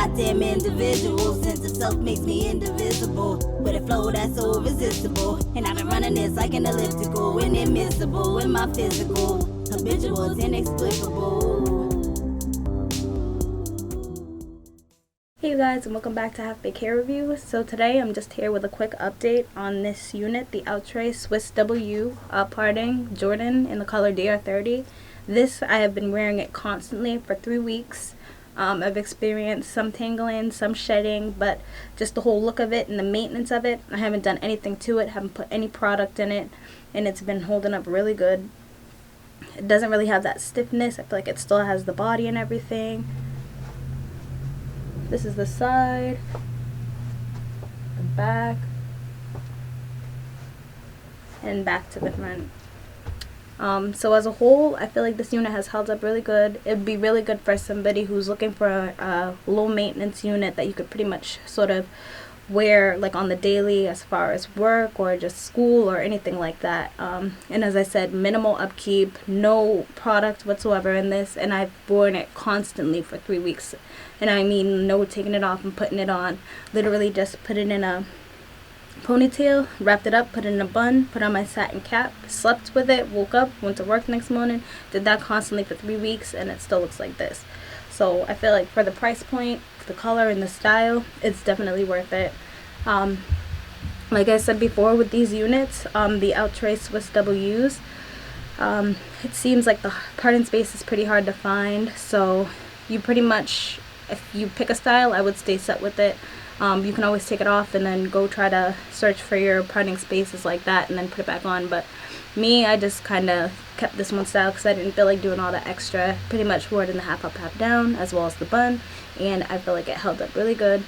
goddamn individual. Sense of self makes me indivisible, with a flow that's so irresistible. And I've been running this like an elliptical, inadmissible in my physical. Habitual is inexplicable. Hey you guys, and welcome back to Half Baked Hair Review. So today I'm just here with a quick update on this unit, the Outre Swiss W Outre Jordyn in the color DR30. This, I have been wearing it constantly for 3 weeks. I've experienced some tangling, some shedding, but just the whole look of it and the maintenance of it, I haven't done anything to it, haven't put any product in it, and it's been holding up really good. It doesn't really have that stiffness. I feel like it still has the body and everything. This is the side, the back, and back to the front. So as a whole, I feel like this unit has held up really good. It would be really good for somebody who's looking for a low maintenance unit that you could pretty much sort of wear like on the daily as far as work or just school or anything like that. And as I said, minimal upkeep, no product whatsoever in this, and I've worn it constantly for 3 weeks. And I mean no taking it off and putting it on. Literally just put it in a ponytail, wrapped it up, put it in a bun, put on my satin cap, slept with it, woke up, went to work next morning, did that constantly for 3 weeks, and it still looks like this. So I feel like for the price point, the color and the style, it's definitely worth it. Like I said before with these units, the Outre Swiss W's, it seems like the parting space is pretty hard to find, so you pretty much, if you pick a style, I would stay set with it. You can always take it off and then go try to search for your parting spaces like that and then put it back on. But me, I just kind of kept this one style because I didn't feel like doing all the extra. Pretty much wore it in the half up, half down, as well as the bun, and I feel like it held up really good.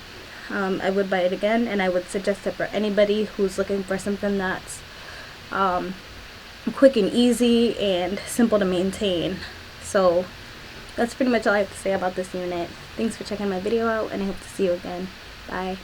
I would buy it again, and I would suggest it for anybody who's looking for something that's quick and easy and simple to maintain. So that's pretty much all I have to say about this unit. Thanks for checking my video out, and I hope to see you again. Bye.